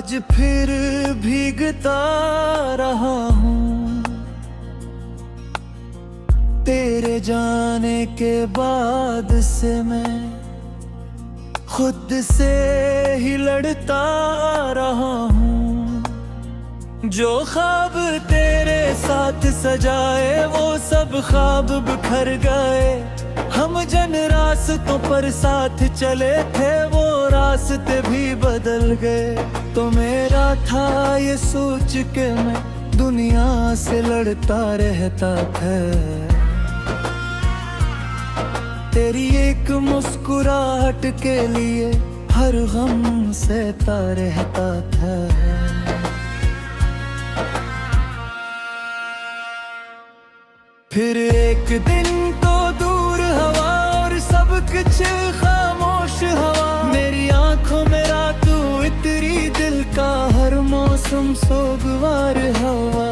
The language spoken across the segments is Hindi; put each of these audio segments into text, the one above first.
आज फिर भीगता रहा हूँ तेरे जाने के बाद से मैं खुद से ही लड़ता रहा हूँ। जो ख्वाब तेरे साथ सजाए वो सब ख्वाब बिखर गए। हम जन रास्तों पर साथ चले थे वो रास्ते भी बदल गए। तो मेरा था ये सोच के मैं दुनिया से लड़ता रहता था। तेरी एक मुस्कुराहट के लिए हर गम सहता रहता था। फिर एक दिन तो दूर हवा और सब कुछ खामोश हवा। मेरी आंखों में रात इतरी दिल का हर मौसम सोगवार हवा।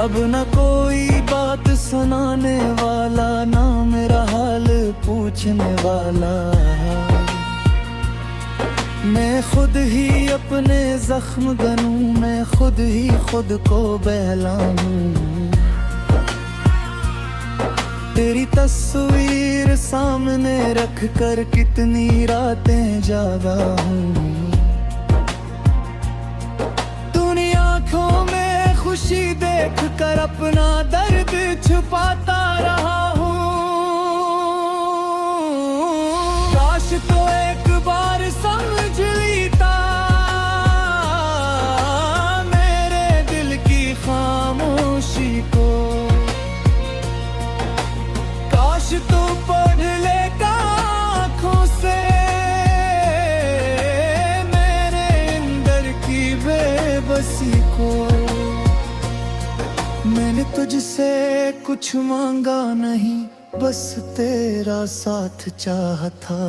अब न कोई बात सुनाने वाला, ना मेरा हाल पूछने वाला। मैं खुद ही अपने जख्म गनूं, मैं खुद ही खुद को बहलाऊं। तेरी तस्वीर सामने रख कर कितनी रातें जागा हूँ। तूने आँखों में खुशी देख कर अपना दर्द छुपाता रहा हूँ। काश तो एक बार समझ लेता मेरे दिल की खामोशी को। काश तो पढ़ लेगा आँखों से मेरे अंदर की बेबसी को। मैंने तुझसे कुछ मांगा नहीं, बस तेरा साथ चाहा था।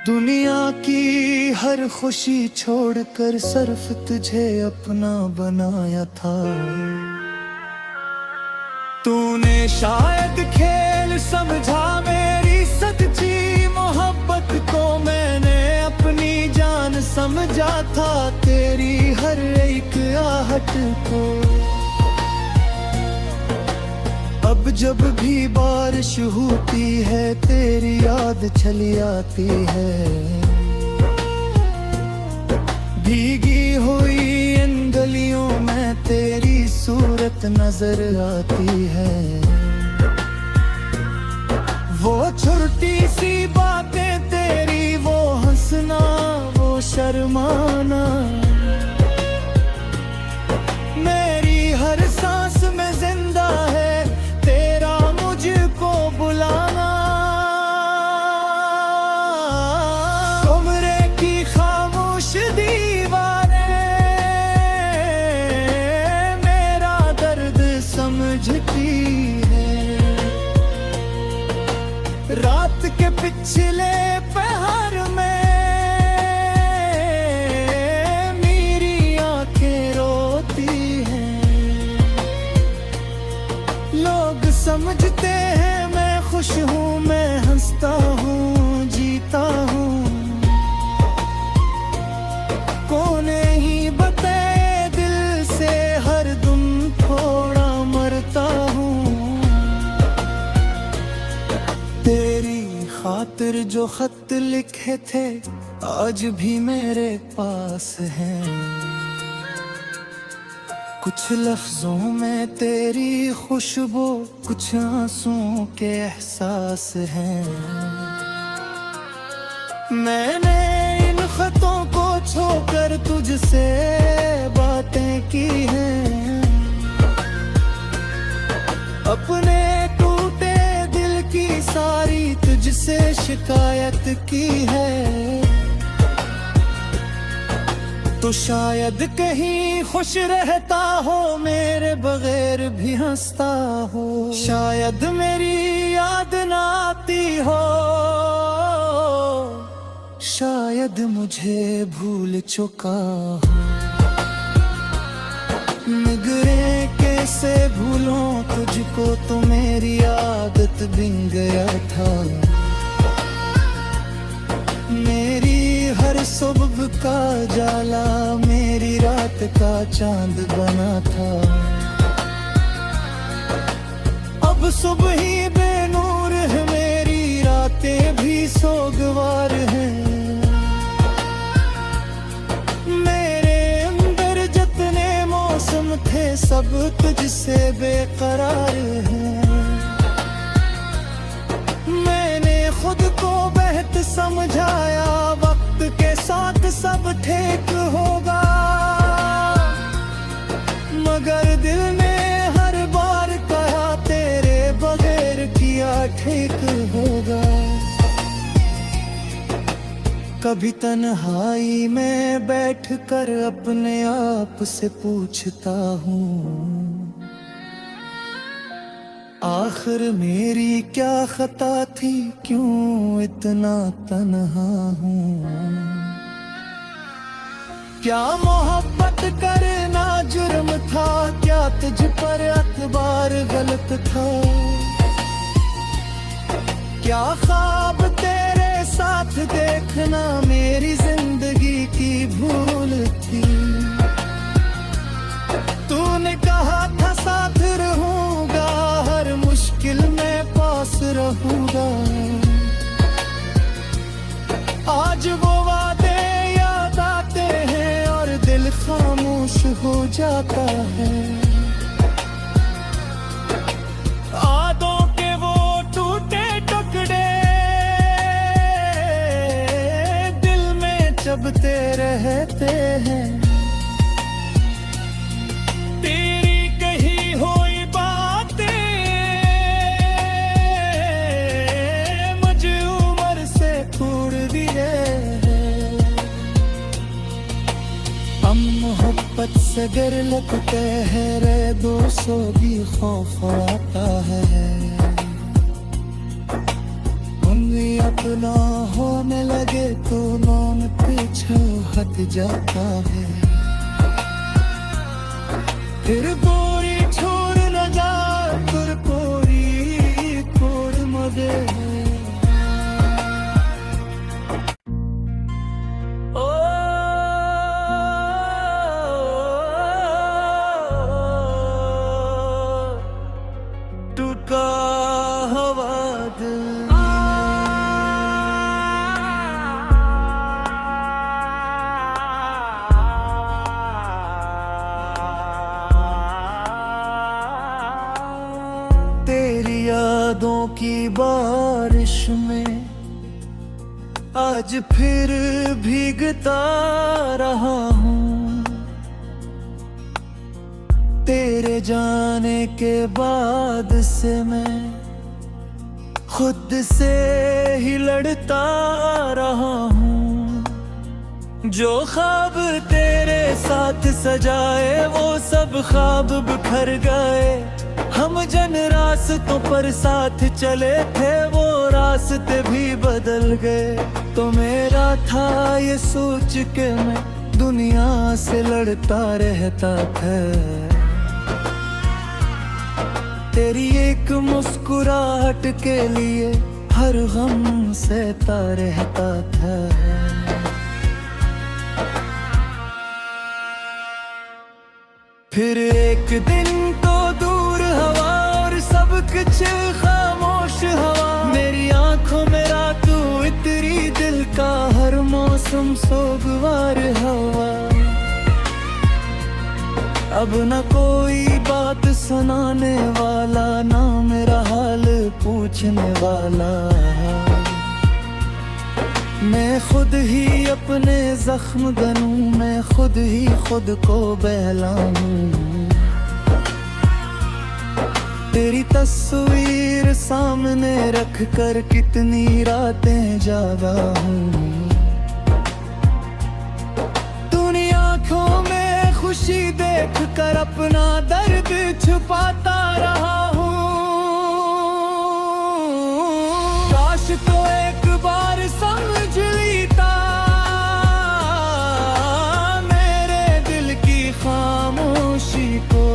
दुनिया की हर खुशी छोड़कर सिर्फ तुझे अपना बनाया था। तूने शायद खेल समझा मेरी सच्ची मोहब्बत को। मैंने अपनी जान समझा था तेरी हर एक आहट को। अब जब भी बारिश होती है तेरी याद चली आती है। भीगी हुई इन गलियों में तेरी सूरत नजर आती है। वो छोटी सी बातें तेरी, वो हंसना वो शर्माना। मेरी हर सांस में जिंदा है तेरा मुझको बुलाना। कमरे की खामोश दीवारें मेरा दर्द समझती है। रात के पिछले पहर में मेरी आंखें रोती हैं। लोग समझते हैं मैं खुश हूँ, मैं हंसता हूँ जीता हूँ। कोने ही बताए दिल से हर दम थोड़ा मरता हूँ। तेरी खातिर जो खत लिखे थे आज भी मेरे पास हैं। कुछ लफ्जों में तेरी खुशबू, कुछ आंसुओं के एहसास हैं। मैंने इन खतों को छोड़कर तुझसे बातें की हैं। अपने टूटे दिल की सारी तुझसे शिकायत की है। तो शायद कहीं खुश रहता हो मेरे बगैर भी हंसता हो। शायद मेरी याद ना आती हो, शायद मुझे भूल चुका हो। निगरे कैसे भूलों तुझको, तो मेरी आदत बिन गया था। मेरी हर सुबह का जाला मेरी रात का चांद बना था। अब सुबह ही बेनूर है मेरी रातें भी सोगवार हैं। मेरे अंदर जितने मौसम थे सब तुझसे बेकरार हैं। मैंने खुद को बेहद समझाया वक्त के साथ सब ठीक होगा, मगर दिल ने हर बार कहा तेरे बगैर किया ठीक होगा। कभी तन्हाई में बैठकर अपने आप से पूछता हूँ आखिर मेरी क्या खता थी, क्यों इतना तन्हा हूँ। क्या मोहब्बत करना जुर्म था, क्या तुझ पर अतबार गलत था। क्या ख्वाब तेरे साथ देखना मेरी जिंदगी की भूल थी। तूने कहा था साथ रहूंगा, हर मुश्किल में पास रहूंगा। आज वो वादे याद आते हैं और दिल खामोश हो जाता है। यादों के वो टूटे टुकड़े दिल में चबते रहते हैं। तेरी कही हुई बातें मुझे उम्र से तोड़ दिए। हम मोहब्बत से गर लगते हैं रे दोस्तों भी खौफ आता है। उंगली अपना होने लगे तो नौन पीछे हट जाता है। फिर गोरी छोड़ न जा तुर कोरी कोड़ मदे। ओ टूटा हवा दिल तेरी यादों की बारिश में आज फिर भीगता रहा हूँ। तेरे जाने के बाद से मैं खुद से ही लड़ता रहा हूँ। जो ख्वाब तेरे साथ सजाए वो सब ख्वाब बिखर गए। हम जन रास्तों पर साथ चले थे वो रास्ते भी बदल गए। तो मेरा था ये सोच के मैं दुनिया से लड़ता रहता था। तेरी एक मुस्कुराहट के लिए हर गम सहता रहता था। फिर एक दिन तो दूर हवा और सब कुछ खामोश हवा। मेरी आंखों में रातू इतरी दिल का हर मौसम सोगवार हवा। अब न कोई बात सुनाने वाला, ना मेरा हाल पूछने वाला। मैं खुद ही अपने जख्म गनूं, मैं खुद ही खुद को बहलाऊं। तेरी तस्वीर सामने रख कर कितनी रातें जागा हूँ। तूने आँखों में खुशी देख कर अपना दर्द छुपाता रहा हूँ। काश तो एक बार समझ लेता मेरे दिल की खामोशी को।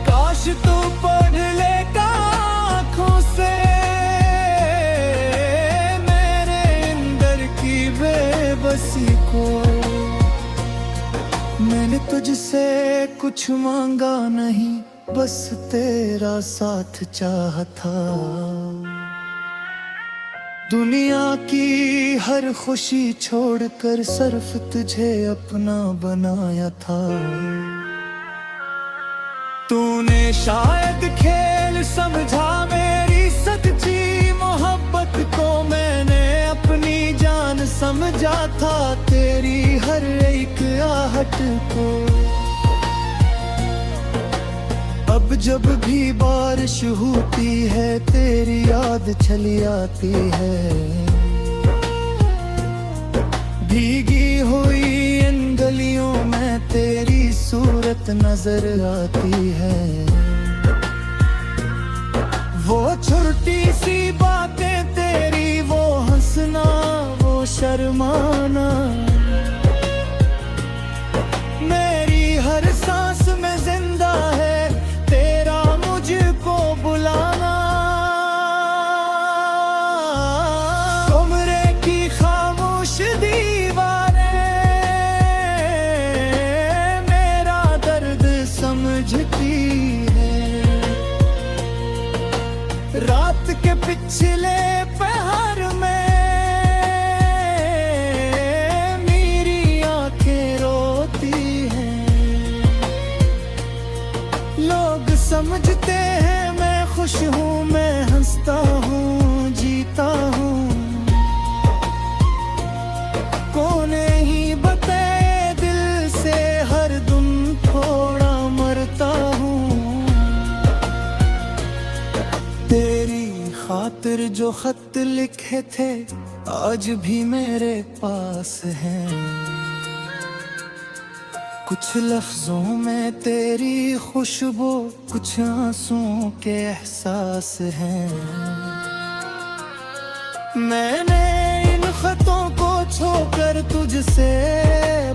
काश तू पढ़ लेगा आँखों से को। मैंने तुझसे कुछ मांगा नहीं, बस तेरा साथ चाहा था। दुनिया की हर खुशी छोड़कर सिर्फ तुझे अपना बनाया था। तूने शायद खेल समझा मेरी सच्ची मोहब्बत को, मैंने अपनी जान समझा था तेरी हर एक आहट को। अब जब भी बारिश होती है तेरी याद चली आती है। भीगी हुई इन गलियों में तेरी सूरत नजर आती है। वो छोटी सी बातें तेरी, वो हंसना, वो शर्माना, मेरी हर सांस में जिंदा है तेरा मुझको बुलाना। कमरे की खामोश दीवारें मेरा दर्द समझती है। रात के पिछले पहर में मेरी आंखें रोती हैं। लोग समझते हैं मैं खुश हूँ, मैं हंसता हूँ, जीता हूँ। कौन ही बताए दिल से हर दम थोड़ा मरता हूँ। तेरी खातिर जो खत लिखे थे आज भी मेरे पास हैं। कुछ लफ्जों में तेरी खुशबू, कुछ आंसुओं के एहसास हैं। मैंने इन खतों को छोकर तुझसे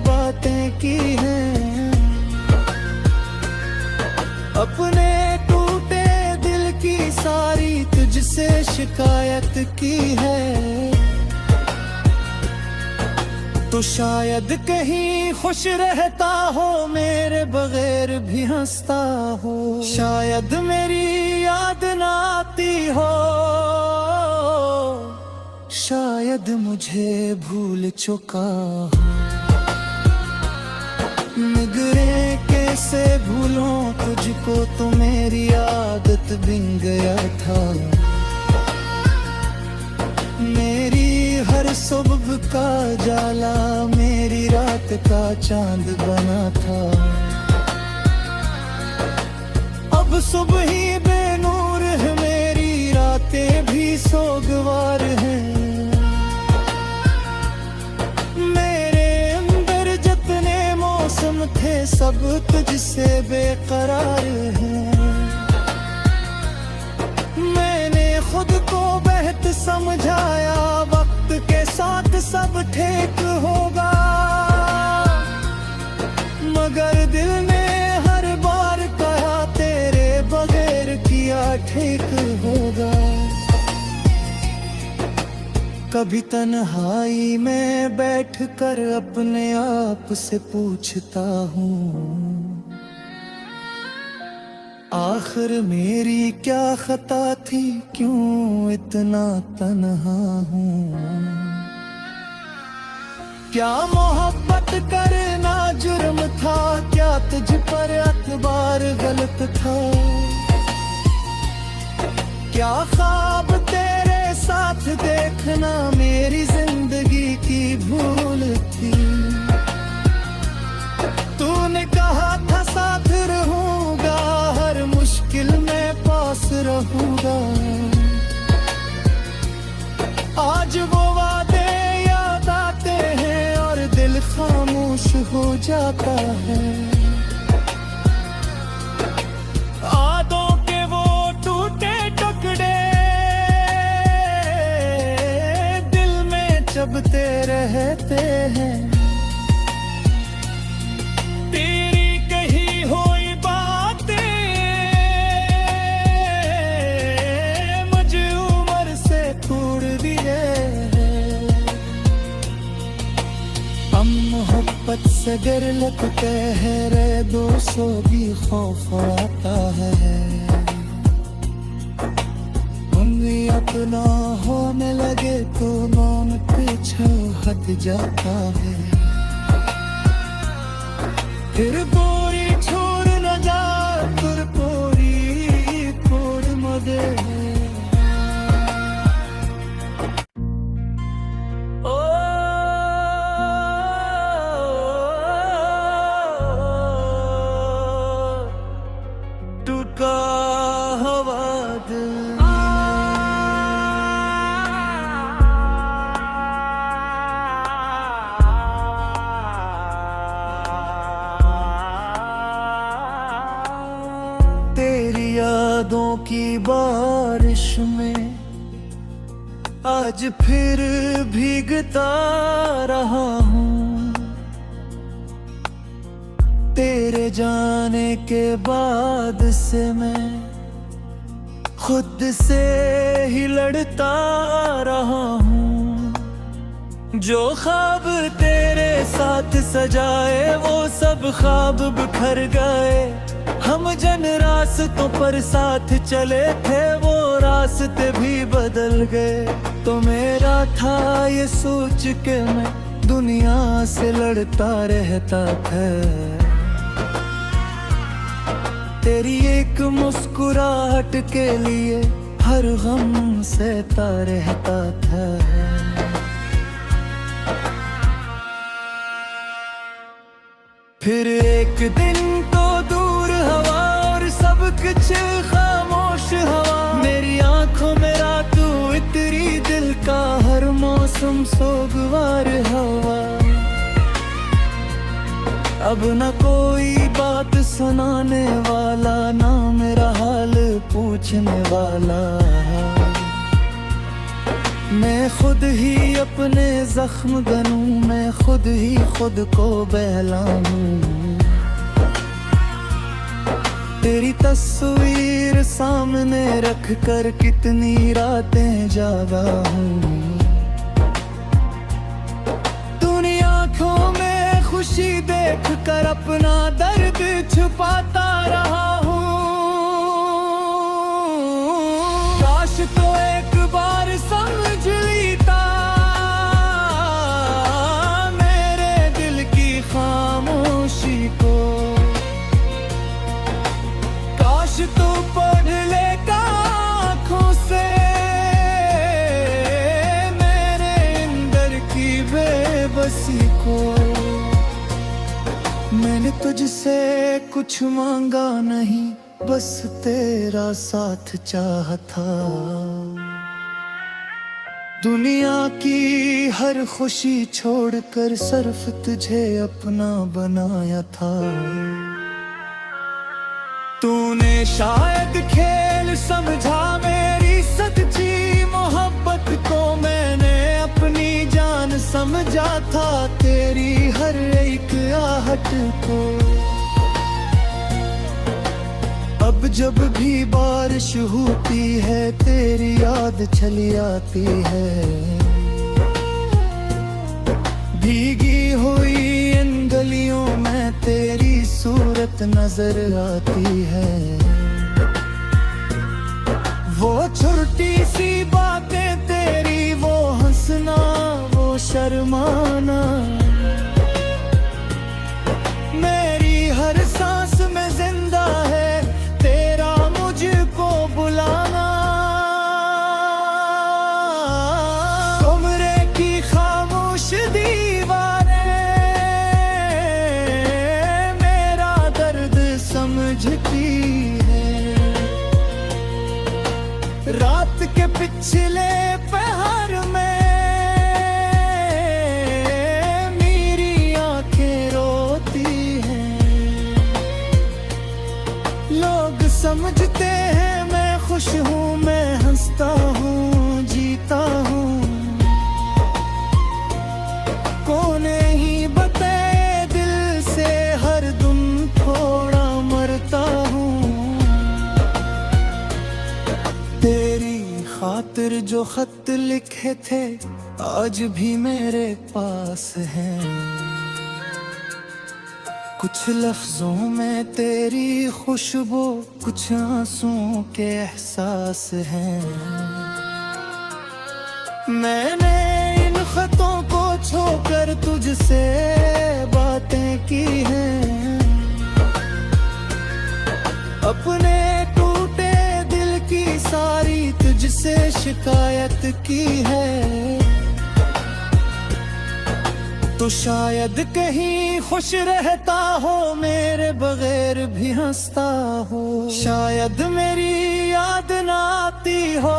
बातें की हैं। अपने टूटे दिल की सारी तुझसे शिकायत की है। तो शायद कहीं खुश रहता हो, मेरे बगैर भी हंसता हो। शायद मेरी याद ना आती हो, शायद मुझे भूल चुका हो। निगरे कैसे भूलों तुझको, तो मेरी आदत बन गया था। मेरी हर सुबह का जाला मेरी रात का चांद बना था। अब सुबह ही बेनूर है मेरी रातें भी सोगवार हैं। मेरे अंदर जितने मौसम थे सब तुझसे बेकरार हैं। मैंने खुद को बेहतर समझाया, वक्त के साथ सब ठीक होगा। मगर दिल ने हर बार कहा तेरे बगैर किया ठीक होगा। कभी तन्हाई में बैठकर अपने आप से पूछता हूँ, आखिर मेरी क्या खता थी, क्यों इतना तन्हा हूँ। क्या मोहब्बत करना जुर्म था, क्या तुझ पर एतबार गलत था। क्या ख्वाब तेरे साथ देखना मेरी जिंदगी की भूल थी। तूने कहा था साथ रहूंगा, हर मुश्किल में पास रहूंगा। आज वो वादे याद आते हैं और दिल खामोश हो जाता है। यादों के वो टूटे टुकड़े दिल में चबते रहते हैं। तेरी कही हुई बातें मुझे उम्र से तोड़ दिए। हम मोहब्बत से गर लगते हैं रे दोस्तों भी खौफ आता है। उम्मीद अपना होने लगे तो मौन पीछे हट जाता है। फिर बोरी छोड़ न जा तुर पोरी कोड मदे टूटा हवा दिल तेरी यादों की बारिश में आज फिर भीगता रहा हूँ। तेरे जाने के बाद से मैं खुद से ही लड़ता रहा हूँ। जो ख्वाब तेरे साथ सजाए वो सब ख्वाब बिखर गए। हम जन रास्तों पर साथ चले थे वो रास्ते भी बदल गए। तो मेरा था ये सोच के मैं दुनिया से लड़ता रहता था। तेरी एक मुस्कुराहट के लिए हर गम सहता रहता था। फिर एक दिन तो दूर हवा और सब कुछ खामोश हवा। मेरी आंखों में रात इतरी दिल का हर मौसम सोगवार हवा। अब न कोई बात सुनाने वाला ना मेरा हाल पूछने वाला। मैं खुद ही अपने जख्म गनूं, मैं खुद ही खुद को बहलाऊं। तेरी तस्वीर सामने रख कर कितनी रातें जागा हूँ। तूने आँखों में खुशी देख कर अपना दर्द छुपाता रहा हूँ। काश तो एक बार समझ लेता मेरे दिल की खामोशी को। काश तो पढ़ लेगा आँखों से मेरे अंदर की बेबसी को। मैंने तुझसे कुछ मांगा नहीं, बस तेरा साथ चाहा था। दुनिया की हर खुशी छोड़कर सिर्फ तुझे अपना बनाया था। तूने शायद खेल समझा मेरी सच्ची मोहब्बत को। मैंने अपनी जान समझा था तेरी हर एक आहट को। अब जब भी बारिश होती है तेरी याद चली आती है। भीगी हुई इन गलियों में तेरी सूरत नजर आती है। वो छोटी सी बातें तेरी, वो हंसना वो शर्माना। मेरी हर सांस में जिंदा है तेरा मुझको बुलाना। कमरे की खामोश दीवारें मेरा दर्द समझती है। रात के पिछले पहर में मेरी आंखें रोती हैं। लोग समझते हैं मैं खुश हूँ, मैं हंसता हूँ जीता हूँ। कौन ही बताए दिल से हर दम थोड़ा मरता हूँ। तेरी खातिर जो खत लिखे थे आज भी मेरे पास हैं। कुछ लफ्जों में तेरी खुशबू, कुछ आंसुओं के एहसास हैं। मैंने इन खतों को छोकर तुझसे बातें की हैं। अपने टूटे दिल की सारी तुझसे शिकायत की है। तो शायद कहीं खुश रहता हो, मेरे बगैर भी हंसता हो। शायद मेरी याद ना आती हो,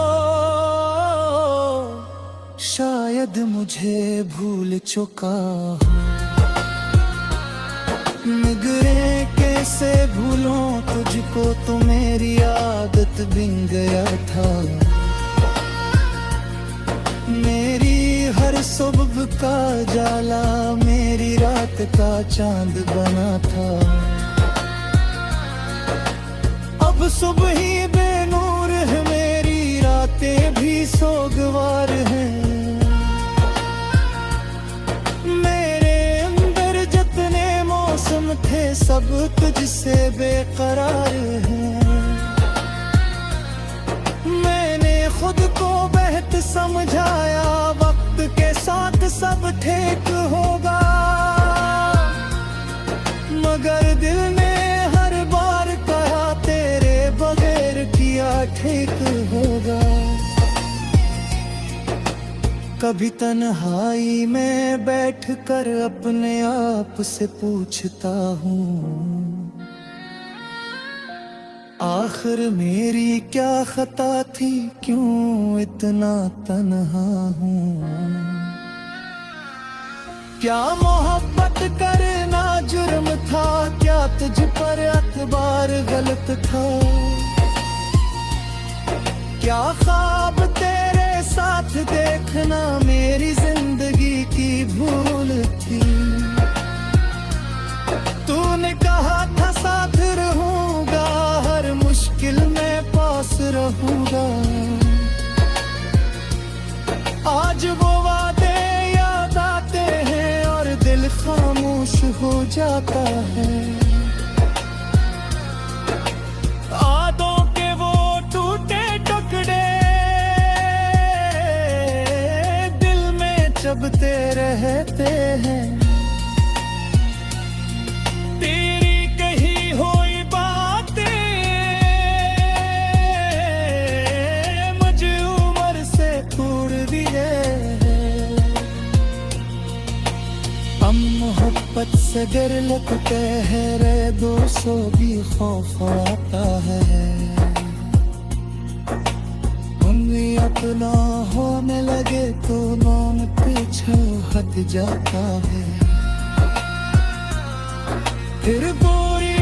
शायद मुझे भूल चुका हो। निगरे कैसे भूलों तुझको, तो मेरी आदत बिन गया था। मेरी हर सुबह का जाला मेरी रात का चांद बना था। अब सुबह ही बेनूर है, मेरी रातें भी सोगवार हैं। मेरे अंदर जितने मौसम थे, सब तुझसे बेकरार हैं। मैंने खुद को बेहतर समझाया, वक्त के साथ सब ठीक होगा। मगर दिल ने हर बार कहा, तेरे बगैर किया ठीक होगा। कभी तन्हाई में बैठकर अपने आप से पूछता हूँ, आखिर मेरी क्या खता थी, क्यों इतना तन्हा हूँ। क्या मोहब्बत करना जुर्म था, क्या तुझ पर एतबार गलत था। क्या ख्वाब तेरे साथ देखना मेरी जिंदगी की भूल थी। तूने कहा था साथ रहूंगा, हर मुश्किल में पास रहूंगा। आज वो वादे याद आते हैं और दिल खामोश हो जाता है। यादों के वो टूटे टुकड़े दिल में चबते रहते हैं। तेरी कही हुई बातें मुझे उम्र से तोड़ दिए। हम मोहब्बत से गर लगते हैं, रे 200 भी खौफ आता है। उम्मी अपना होने लगे तो नौन पीछे हट जाता है। फिर गोरी